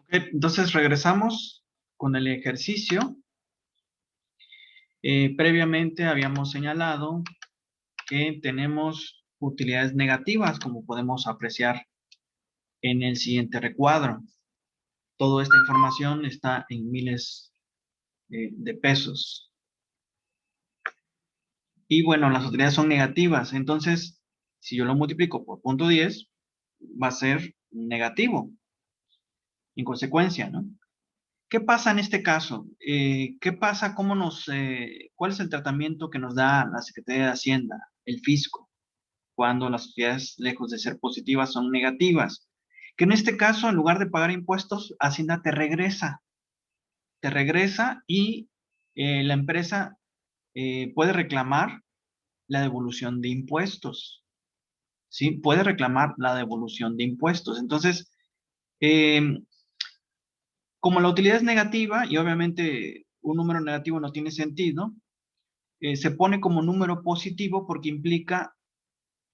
Entonces regresamos con el ejercicio. Previamente habíamos señalado que tenemos utilidades negativas, como podemos apreciar en el siguiente recuadro. Toda esta información está en miles de pesos. Y bueno, las utilidades son negativas. Entonces, si yo lo multiplico por 0.10, va a ser negativo, en consecuencia, ¿no? ¿Qué pasa en este caso? ¿Qué pasa? ¿Cuál es el tratamiento que nos da la Secretaría de Hacienda, el fisco, cuando las utilidades, lejos de ser positivas, son negativas? Que en este caso, en lugar de pagar impuestos, Hacienda te regresa y la empresa puede reclamar la devolución de impuestos, ¿sí? Puede reclamar la devolución de impuestos. Entonces, eh, como la utilidad es negativa y obviamente un número negativo no tiene sentido, se pone como número positivo porque implica,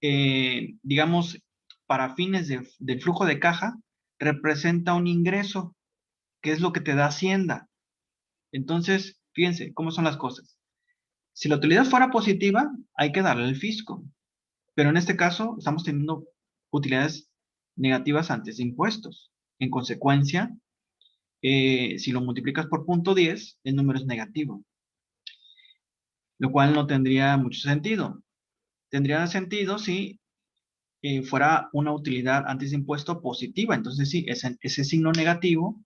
digamos, para fines del flujo de caja, representa un ingreso, que es lo que te da Hacienda. Entonces, fíjense cómo son las cosas. Si la utilidad fuera positiva, hay que darle al fisco. Pero en este caso, estamos teniendo utilidades negativas antes de impuestos. En consecuencia, si lo multiplicas por 0.10, el número es negativo, lo cual no tendría mucho sentido. Tendría sentido si fuera una utilidad antes de impuesto positiva. Entonces, sí, ese signo negativo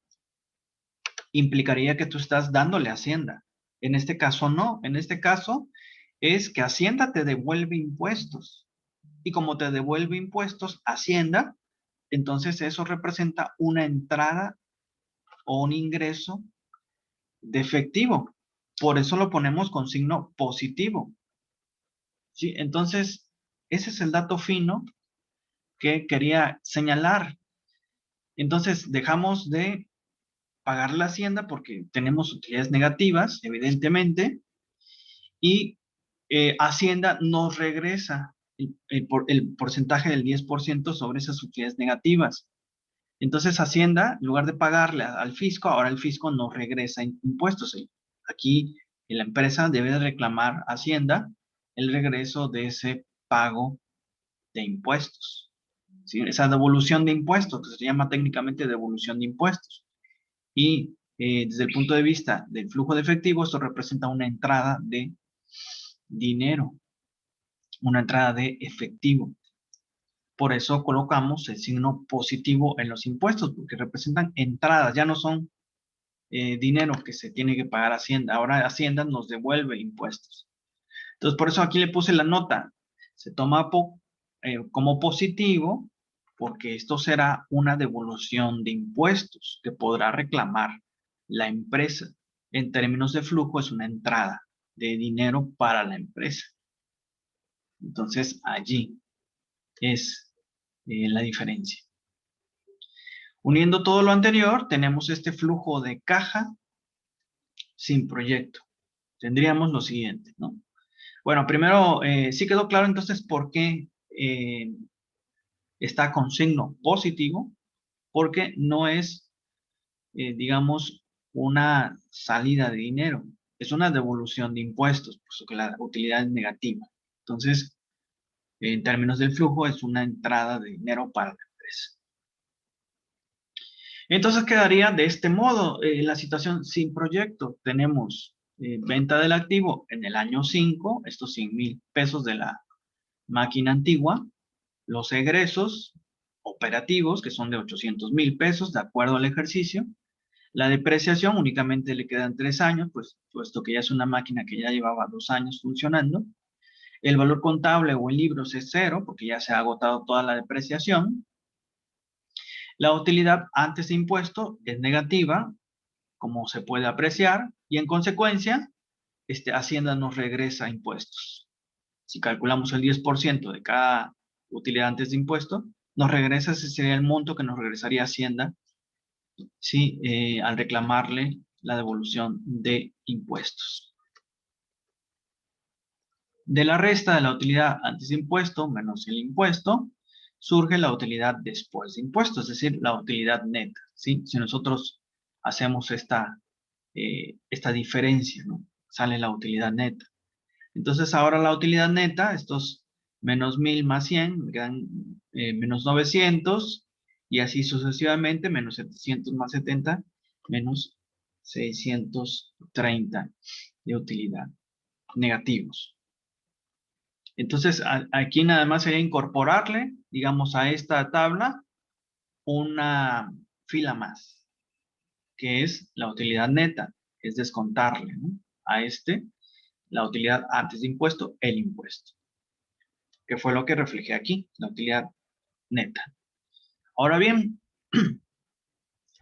implicaría que tú estás dándole a Hacienda. En este caso, no. En este caso, es que Hacienda te devuelve impuestos. Y como te devuelve impuestos, Hacienda, entonces eso representa una entrada o un ingreso de efectivo. Por eso lo ponemos con signo positivo. ¿Sí? Entonces, ese es el dato fino que quería señalar. Entonces, dejamos de pagar la Hacienda porque tenemos utilidades negativas, evidentemente, y Hacienda nos regresa el porcentaje del 10% sobre esas utilidades negativas. Entonces, Hacienda, en lugar de pagarle al fisco, ahora el fisco nos regresa impuestos. Aquí la empresa debe de reclamar a Hacienda el regreso de ese pago de impuestos. ¿Sí? Esa devolución de impuestos, que se llama técnicamente devolución de impuestos. Y desde el punto de vista del flujo de efectivo, esto representa una entrada de dinero, una entrada de efectivo. Por eso colocamos el signo positivo en los impuestos, porque representan entradas, ya no son dinero que se tiene que pagar a Hacienda. Ahora Hacienda nos devuelve impuestos. Entonces, por eso aquí le puse la nota. Se toma como positivo porque esto será una devolución de impuestos que podrá reclamar la empresa. En términos de flujo, es una entrada de dinero para la empresa. Entonces, allí es la diferencia. Uniendo todo lo anterior, tenemos este flujo de caja sin proyecto. Tendríamos lo siguiente, ¿no? Bueno, primero, sí quedó claro entonces por qué está con signo positivo, porque no es, digamos, una salida de dinero, es una devolución de impuestos, puesto que la utilidad es negativa. Entonces, en términos del flujo, es una entrada de dinero para la empresa. Entonces quedaría de este modo la situación sin proyecto. Tenemos venta del activo en el año 5, estos 100,000 pesos de la máquina antigua, los egresos operativos, que son de 800,000 pesos, de acuerdo al ejercicio. La depreciación únicamente le quedan 3 años, pues, puesto que ya es una máquina que ya llevaba 2 años funcionando. El valor contable o en libros es 0, porque ya se ha agotado toda la depreciación. La utilidad antes de impuesto es negativa, como se puede apreciar, y en consecuencia, Hacienda nos regresa impuestos. Si calculamos el 10% de cada utilidad antes de impuesto, nos regresa, ese sería el monto que nos regresaría Hacienda, ¿sí? Al reclamarle la devolución de impuestos. De la resta de la utilidad antes de impuesto menos el impuesto, surge la utilidad después de impuestos, es decir, la utilidad neta, ¿sí? Si nosotros hacemos esta diferencia, ¿no? Sale la utilidad neta. Entonces ahora la utilidad neta, estos menos 1000 más 100, me quedan menos 900, y así sucesivamente, menos 700 más 70, menos 630 de utilidad, negativos. Entonces aquí nada más sería incorporarle, digamos, a esta tabla una fila más, que es la utilidad neta, es descontarle, ¿no? A la utilidad antes de impuesto, el impuesto, que fue lo que reflejé aquí, la utilidad neta. Ahora bien,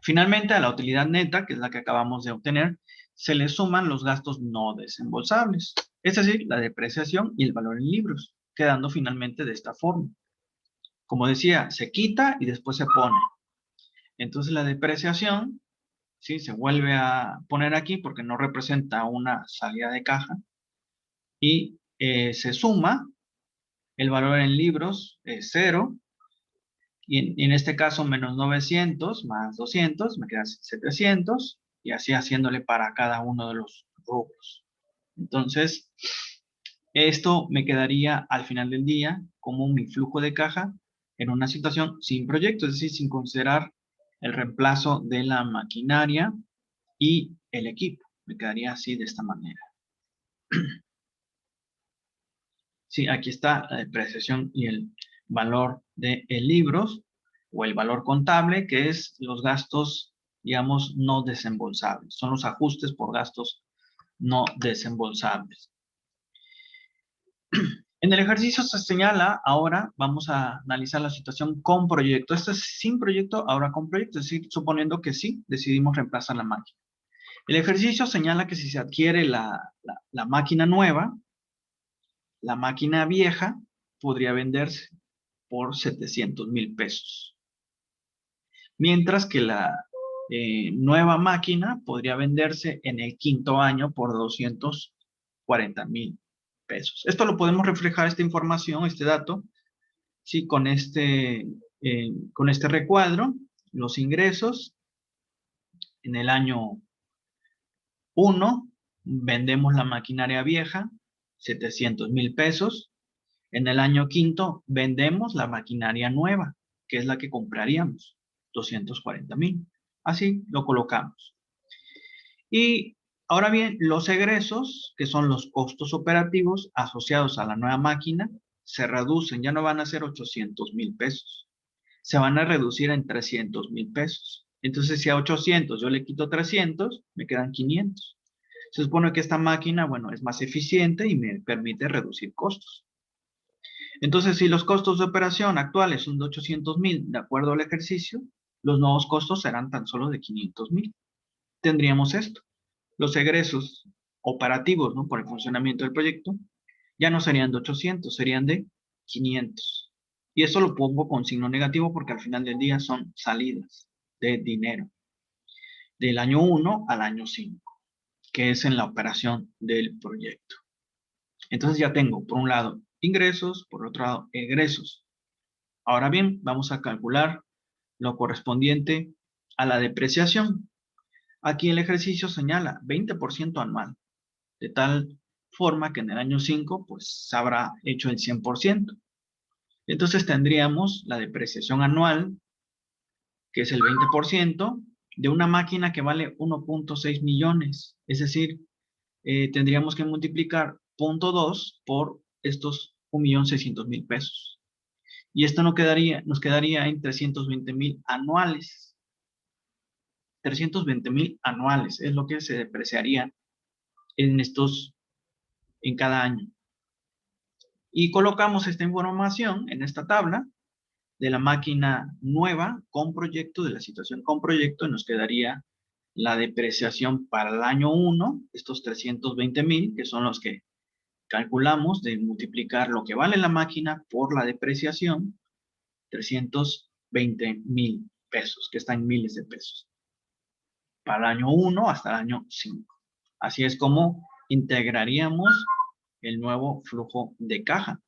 finalmente a la utilidad neta, que es la que acabamos de obtener, se le suman los gastos no desembolsables, es decir, la depreciación y el valor en libros, quedando finalmente de esta forma. Como decía, se quita y después se pone. Entonces la depreciación, ¿sí? Se vuelve a poner aquí porque no representa una salida de caja, y se suma. El valor en libros es 0, y en este caso menos 900 más 200, me queda 700, y así haciéndole para cada uno de los rubros. Entonces, esto me quedaría al final del día como mi flujo de caja en una situación sin proyecto, es decir, sin considerar el reemplazo de la maquinaria y el equipo. Me quedaría así de esta manera. Sí, aquí está la depreciación y el valor de libros, o el valor contable, que es los gastos, digamos, no desembolsables. Son los ajustes por gastos no desembolsables. En el ejercicio se señala, ahora vamos a analizar la situación con proyecto. Esto es sin proyecto, ahora con proyecto, es decir, suponiendo que sí, decidimos reemplazar la máquina. El ejercicio señala que si se adquiere la máquina nueva, la máquina vieja podría venderse por 700,000 pesos. Mientras que la nueva máquina podría venderse en el quinto año por 240,000 pesos. Esto lo podemos reflejar, esta información, este dato, ¿sí? Con este recuadro, los ingresos en el año 1, vendemos la maquinaria vieja, 700,000 pesos. En el año quinto, vendemos la maquinaria nueva, que es la que compraríamos, 240,000. Así lo colocamos. Y ahora bien, los egresos, que son los costos operativos asociados a la nueva máquina, se reducen, ya no van a ser 800,000 pesos. Se van a reducir en 300,000 pesos. Entonces, si a 800 yo le quito 300, me quedan 500. Se supone que esta máquina, bueno, es más eficiente y me permite reducir costos. Entonces, si los costos de operación actuales son de 800,000, de acuerdo al ejercicio, los nuevos costos serán tan solo de 500,000. Tendríamos esto. Los egresos operativos, ¿no? Por el funcionamiento del proyecto, ya no serían de 800, serían de 500. Y eso lo pongo con signo negativo porque al final del día son salidas de dinero del año 1 al año 5, que es en la operación del proyecto. Entonces ya tengo, por un lado, ingresos, por otro lado, egresos. Ahora bien, vamos a calcular lo correspondiente a la depreciación. Aquí el ejercicio señala 20% anual, de tal forma que en el año 5 pues se habrá hecho el 100%. Entonces tendríamos la depreciación anual, que es el 20%, de una máquina que vale 1.6 millones. Es decir, tendríamos que multiplicar 0.2 por estos 1.600.000 pesos. Y esto nos quedaría en 320,000 anuales. 320,000 anuales es lo que se depreciaría en cada año. Y colocamos esta información en esta tabla de la máquina nueva con proyecto, de la situación con proyecto, y nos quedaría la depreciación para el año 1, estos 320,000, que son los que calculamos de multiplicar lo que vale la máquina por la depreciación, 320,000 pesos, que está en miles de pesos, para el año 1 hasta el año 5. Así es como integraríamos el nuevo flujo de caja.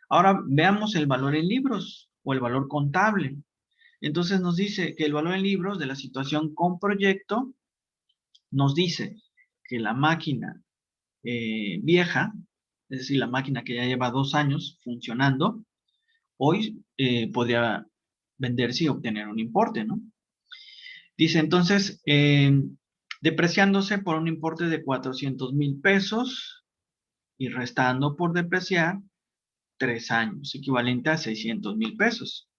Ahora veamos el valor en libros o el valor contable. Entonces nos dice que el valor en libros de la situación con proyecto nos dice que la máquina vieja, es decir, la máquina que ya lleva 2 años funcionando, hoy podría venderse y obtener un importe, ¿no? Dice entonces, depreciándose por un importe de 400,000 pesos y restando por depreciar 3 años, equivalente a 600,000 pesos,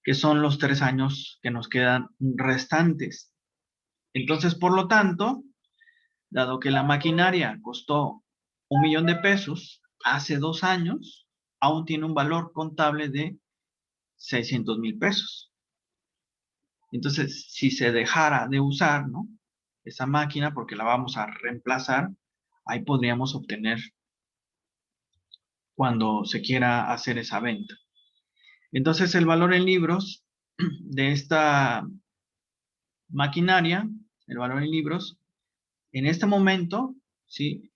que son los 3 años que nos quedan restantes. Entonces, por lo tanto, dado que la maquinaria costó 1,000,000 de pesos hace 2 años, aún tiene un valor contable de 600,000 pesos. Entonces, si se dejara de usar, ¿no?, esa máquina, porque la vamos a reemplazar, ahí podríamos obtener cuando se quiera hacer esa venta. Entonces, el valor en libros de esta maquinaria, el valor en libros, en este momento, ¿sí?,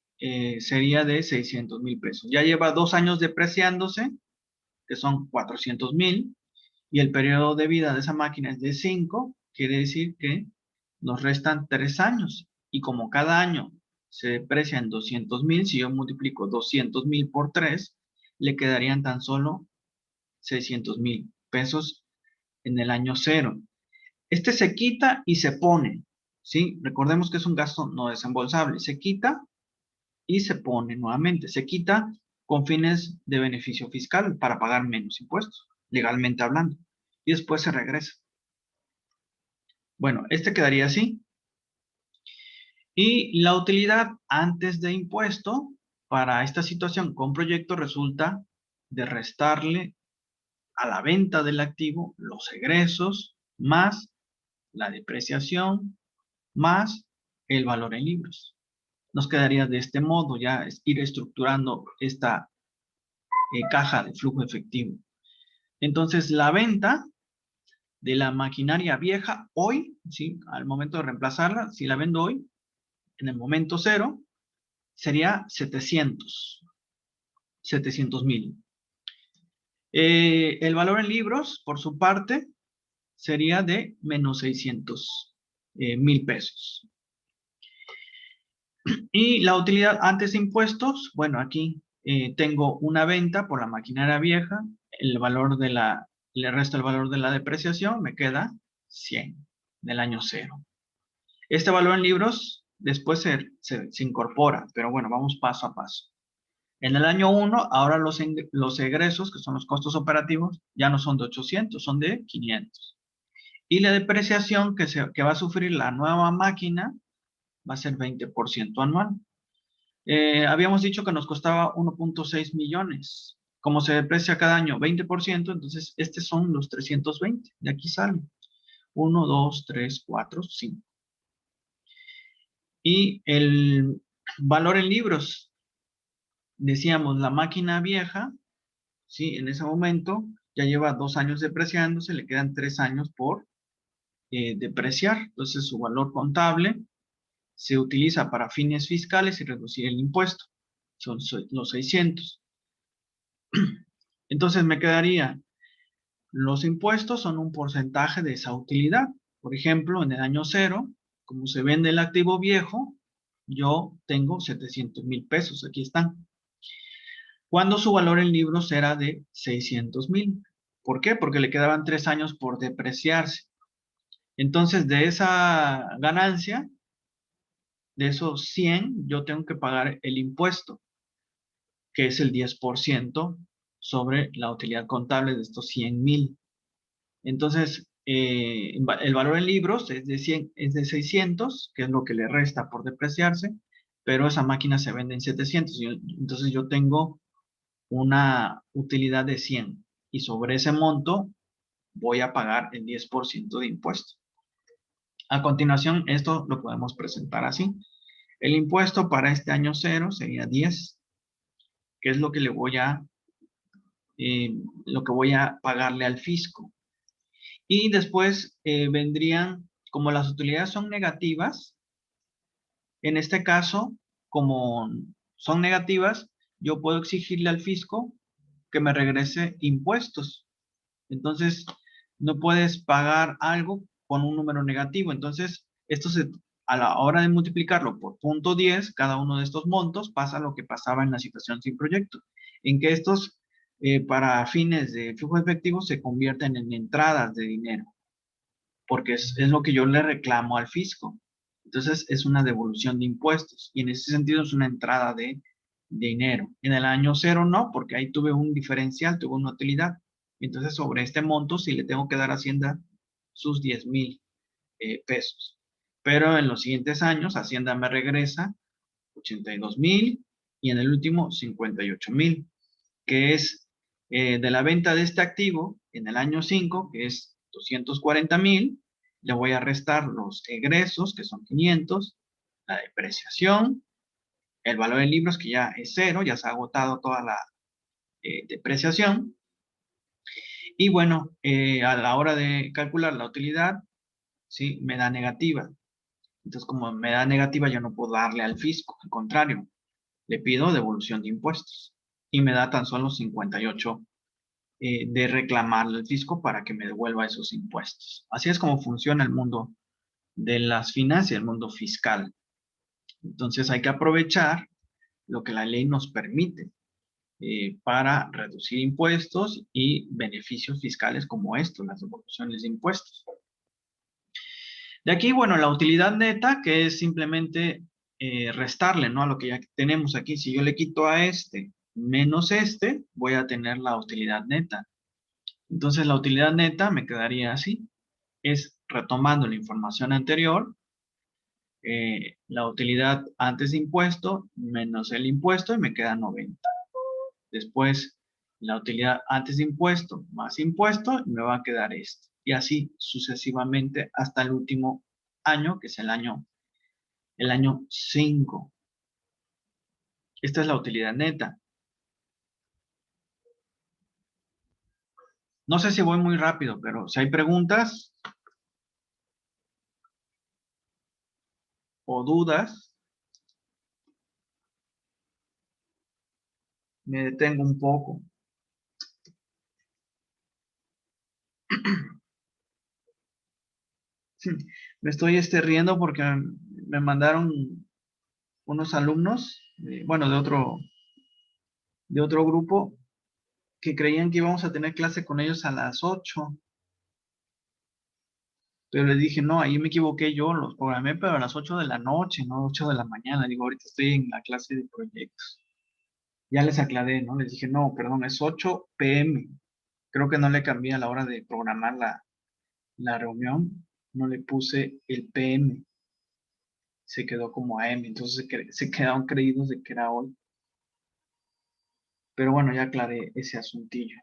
sería de 600,000 pesos. Ya lleva 2 años depreciándose, que son 400,000, y el periodo de vida de esa máquina es de 5, quiere decir que nos restan 3 años. Y como cada año se deprecia en 200,000, si yo multiplico 200,000 por 3, le quedarían tan solo 600,000 pesos en el año 0. Este se quita y se pone, ¿sí? Recordemos que es un gasto no desembolsable. Se quita y se pone nuevamente. Se quita con fines de beneficio fiscal para pagar menos impuestos, legalmente hablando. Y después se regresa. Bueno, este quedaría así. Y la utilidad antes de impuesto para esta situación con proyecto resulta de restarle a la venta del activo los egresos más la depreciación más el valor en libros. Nos quedaría de este modo ya ir estructurando esta caja de flujo efectivo. Entonces, la venta de la maquinaria vieja hoy, ¿sí?, al momento de reemplazarla, si la vendo hoy, en el momento 0, sería 700,000. El valor en libros, por su parte, sería de menos 600,000 pesos. Y la utilidad antes de impuestos, bueno, aquí tengo una venta por la maquinaria vieja, el valor de le resto el valor de la depreciación, me queda 100 del año 0. Este valor en libros después se incorpora, pero bueno, vamos paso a paso. En el año 1, ahora los egresos, que son los costos operativos, ya no son de 800, son de 500. Y la depreciación que va a sufrir la nueva máquina va a ser 20% anual. Habíamos dicho que nos costaba 1,6 millones. Como se deprecia cada año 20%, entonces estos son los 320. De aquí salen 1, 2, 3, 4, 5. Y el valor en libros, decíamos, la máquina vieja, ¿sí?, en ese momento ya lleva 2 años depreciándose, le quedan 3 años por depreciar. Entonces su valor contable se utiliza para fines fiscales y reducir el impuesto. Son los 600. Entonces me quedaría, los impuestos son un porcentaje de esa utilidad. Por ejemplo, en el año 0, como se vende el activo viejo, yo tengo 700,000 pesos, aquí están. Cuando su valor en libros era de 600,000. ¿Por qué? Porque le quedaban 3 años por depreciarse. Entonces, de esa ganancia, de esos 100, yo tengo que pagar el impuesto, que es el 10% sobre la utilidad contable de estos 100,000. Entonces, el valor en libros es de 100, es de 600, que es lo que le resta por depreciarse, pero esa máquina se vende en 700. Entonces, yo tengo una utilidad de 100 y sobre ese monto voy a pagar el 10% de impuesto. A continuación, esto lo podemos presentar así. El impuesto para este año 0 sería 10, que es lo que lo que voy a pagarle al fisco. Y después vendrían, como las utilidades son negativas, en este caso, como son negativas, yo puedo exigirle al fisco que me regrese impuestos. Entonces, no puedes pagar algo con un número negativo. Entonces, a la hora de multiplicarlo por punto 10, cada uno de estos montos pasa lo que pasaba en la situación sin proyecto, en que estos, para fines de flujo efectivo, se convierten en entradas de dinero, porque es lo que yo le reclamo al fisco. Entonces, es una devolución de impuestos y en ese sentido es una entrada de dinero. En el año cero no, porque ahí tuve un diferencial, tuve una utilidad. Entonces, sobre este monto sí le tengo que dar a Hacienda sus 10,000 pesos. Pero en los siguientes años, Hacienda me regresa 82,000 y en el último 58,000, que es de la venta de este activo en el año 5, que es 240,000, le voy a restar los egresos, que son 500, la depreciación, el valor en libros, que ya es cero, ya se ha agotado toda la depreciación. Y bueno, a la hora de calcular la utilidad, ¿sí? Me da negativa. Entonces, como me da negativa, yo no puedo darle al fisco. Al contrario, le pido devolución de impuestos. Y me da tan solo 58 de reclamarle al fisco para que me devuelva esos impuestos. Así es como funciona el mundo de las finanzas y el mundo fiscal. Entonces, hay que aprovechar lo que la ley nos permite para reducir impuestos y beneficios fiscales como estos, las devoluciones de impuestos. De aquí, bueno, la utilidad neta, que es simplemente restarle, ¿no? A lo que ya tenemos aquí. Si yo le quito a este menos este, voy a tener la utilidad neta. Entonces, la utilidad neta me quedaría así. Es retomando la información anterior, la utilidad antes de impuesto menos el impuesto y me queda 90. Después, la utilidad antes de impuesto más impuesto y me va a quedar esto. Y así sucesivamente hasta el último año, que es el año 5. Esta es la utilidad neta. No sé si voy muy rápido, pero si hay preguntas o dudas, me detengo un poco. Me estoy riendo porque me mandaron unos alumnos, bueno, de otro grupo, que creían que íbamos a tener clase con ellos a las 8. Pero les dije, no, ahí me equivoqué yo, los programé, pero a las 8 de la noche, no 8 de la mañana. Digo, ahorita estoy en la clase de proyectos. Ya les aclaré, ¿no? Les dije, no, perdón, es 8 p.m. Creo que no le cambié a la hora de programar la reunión, no le puse el PM, se quedó como AM, entonces se quedaron creídos de que era hoy. Pero bueno, ya aclaré ese asuntillo.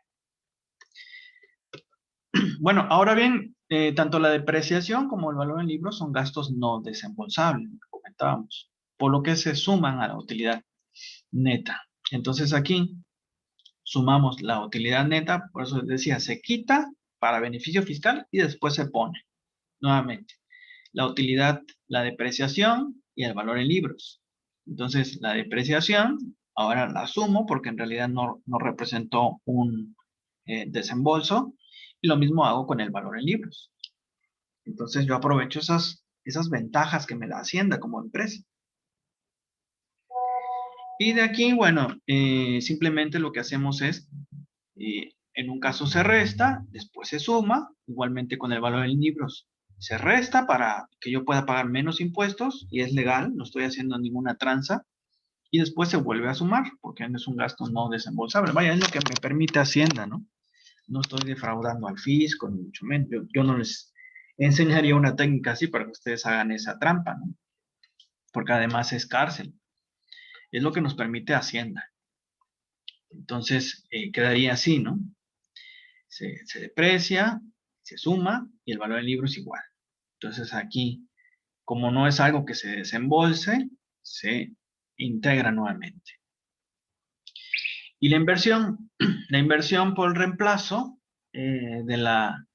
Bueno, ahora bien, tanto la depreciación como el valor en libros son gastos no desembolsables, como comentábamos, por lo que se suman a la utilidad neta. Entonces aquí sumamos la utilidad neta, por eso les decía, se quita para beneficio fiscal y después se pone nuevamente la utilidad, la depreciación y el valor en libros. Entonces, la depreciación ahora la sumo porque en realidad no representó un desembolso y lo mismo hago con el valor en libros. Entonces, yo aprovecho esas ventajas que me da Hacienda como empresa. Y de aquí, bueno, simplemente lo que hacemos es, en un caso se resta, después se suma, igualmente con el valor en libros. Se resta para que yo pueda pagar menos impuestos y es legal, no estoy haciendo ninguna tranza. Y después se vuelve a sumar, porque no es un gasto no desembolsable. Vaya, es lo que me permite Hacienda, ¿no? No estoy defraudando al fisco, ni mucho menos. Yo no les enseñaría una técnica así para que ustedes hagan esa trampa, ¿no? Porque además es cárcel. Es lo que nos permite Hacienda. Entonces, quedaría así, ¿no? Se deprecia, se suma y el valor del libro es igual. Entonces aquí, como no es algo que se desembolse, se integra nuevamente. Y la inversión por reemplazo de la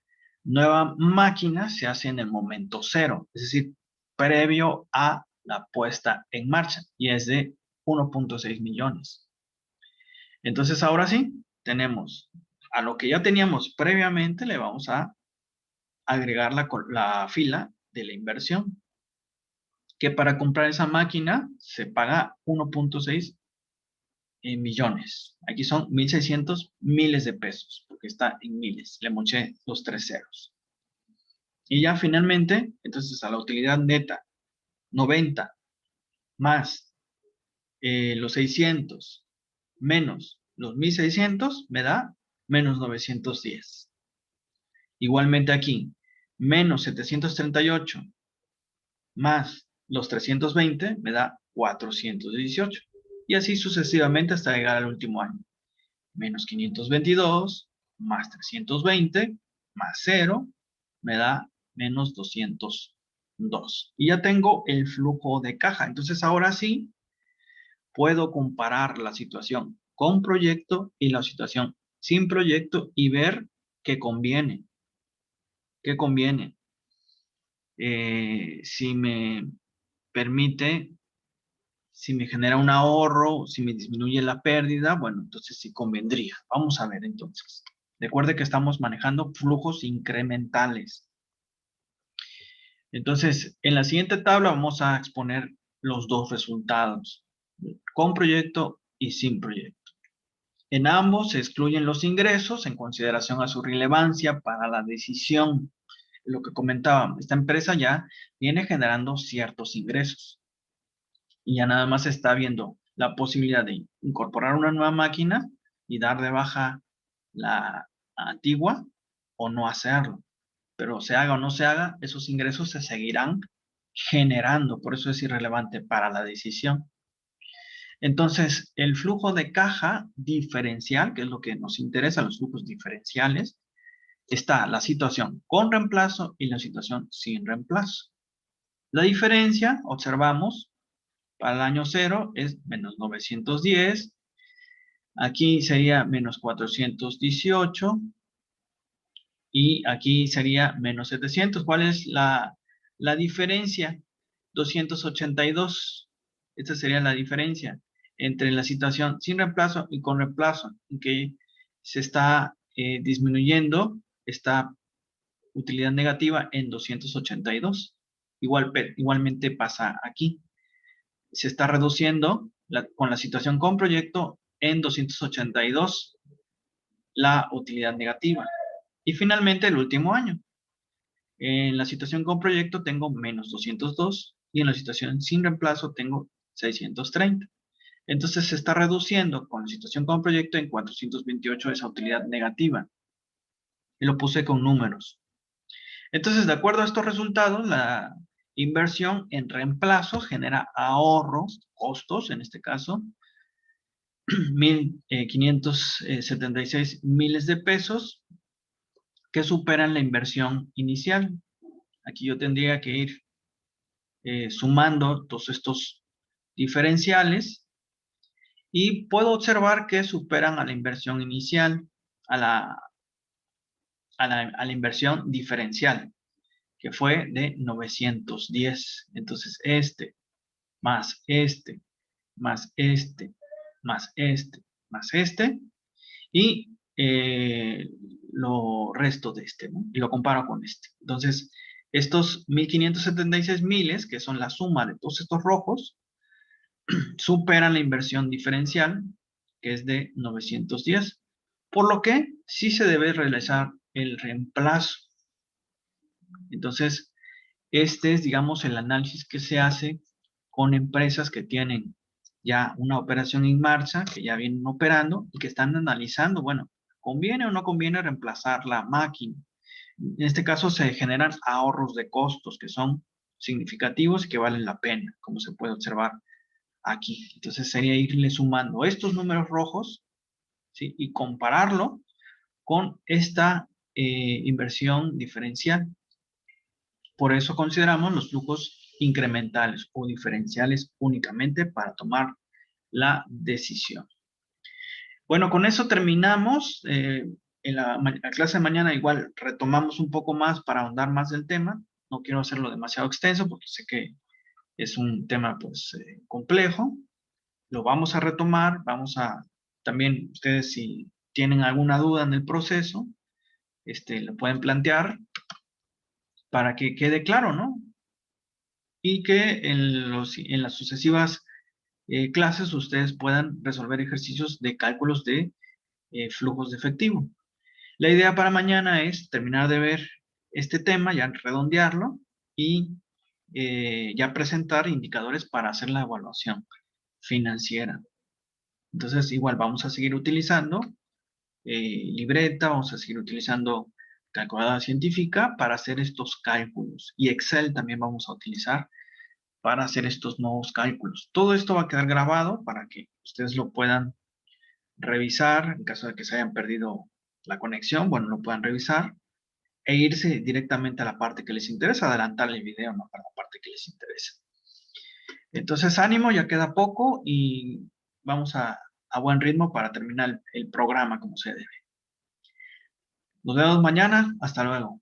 nueva máquina se hace en el momento cero, es decir, previo a la puesta en marcha y es de 1.6 millones. Entonces ahora sí, tenemos A lo que ya teníamos previamente le vamos a agregar la fila de la inversión, que para comprar esa máquina se paga 1.6 millones. Aquí son 1.600 miles de pesos, porque está en miles. Le moché los 3 ceros. Y ya finalmente, entonces a la utilidad neta, 90 más los 600 menos los 1.600 me da menos 910. Igualmente aquí, menos 738 más los 320 me da 418. Y así sucesivamente hasta llegar al último año. Menos 522 más 320 más 0 me da menos 202. Y ya tengo el flujo de caja. Entonces ahora sí puedo comparar la situación con proyecto y la situación sin proyecto y ver qué conviene. ¿Qué conviene? Si me permite, si me genera un ahorro, si me disminuye la pérdida, bueno, entonces sí convendría. Vamos a ver entonces. Recuerde que estamos manejando flujos incrementales. Entonces, en la siguiente tabla vamos a exponer los dos resultados, con proyecto y sin proyecto. En ambos se excluyen los ingresos en consideración a su relevancia para la decisión. Lo que comentaba, esta empresa ya viene generando ciertos ingresos y ya nada más está viendo la posibilidad de incorporar una nueva máquina y dar de baja la antigua o no hacerlo. Pero se haga o no se haga, esos ingresos se seguirán generando, por eso es irrelevante para la decisión. Entonces, el flujo de caja diferencial, que es lo que nos interesa, los flujos diferenciales, está la situación con reemplazo y la situación sin reemplazo. La diferencia, observamos, para el año 0 es menos 910, aquí sería menos 418 y aquí sería menos 700. ¿Cuál es la diferencia? 282. Esta sería la diferencia entre la situación sin reemplazo y con reemplazo, en que se está disminuyendo esta utilidad negativa en 282. Igualmente pasa aquí. Se está reduciendo con la situación con proyecto en 282 la utilidad negativa. Y finalmente el último año. En la situación con proyecto tengo menos 202 y en la situación sin reemplazo tengo 630. Entonces se está reduciendo con la situación con proyecto en 428 esa utilidad negativa. Y lo puse con números. Entonces, de acuerdo a estos resultados, la inversión en reemplazo genera ahorros, costos en este caso, 1.576 miles de pesos que superan la inversión inicial. Aquí yo tendría que ir sumando todos estos diferenciales y puedo observar que superan a la inversión inicial, a la inversión diferencial, que fue de 910. Entonces, más este, más este, más este, más este, y lo resto de este, ¿no? Y lo comparo con este. Entonces, estos 1.576 miles, que son la suma de todos estos rojos, superan la inversión diferencial, que es de 910, por lo que sí se debe realizar el reemplazo. Entonces, este es, digamos, el análisis que se hace con empresas que tienen ya una operación en marcha, que ya vienen operando y que están analizando, bueno, ¿conviene o no conviene reemplazar la máquina? En este caso se generan ahorros de costos que son significativos y que valen la pena, como se puede observar aquí. Entonces sería irle sumando estos números rojos, ¿sí? Y compararlo con esta inversión diferencial. Por eso consideramos los flujos incrementales o diferenciales únicamente para tomar la decisión. Bueno, con eso terminamos. En la clase de mañana igual retomamos un poco más para ahondar más del tema. No quiero hacerlo demasiado extenso porque sé que es un tema pues complejo. Lo vamos a retomar. Vamos a también ustedes si tienen alguna duda en el proceso, lo pueden plantear para que quede claro, ¿no? Y que en las sucesivas clases ustedes puedan resolver ejercicios de cálculos de flujos de efectivo. La idea para mañana es terminar de ver este tema, ya redondearlo y ya presentar indicadores para hacer la evaluación financiera. Entonces, igual vamos a seguir utilizando libreta, vamos a seguir utilizando calculadora científica para hacer estos cálculos. Y Excel también vamos a utilizar para hacer estos nuevos cálculos. Todo esto va a quedar grabado para que ustedes lo puedan revisar en caso de que se hayan perdido la conexión, bueno, lo puedan revisar e irse directamente a la parte que les interesa, adelantar el video, ¿no? Para la parte que les interesa. Entonces, ánimo, ya queda poco y vamos a buen ritmo para terminar el programa como se debe. Nos vemos mañana, hasta luego.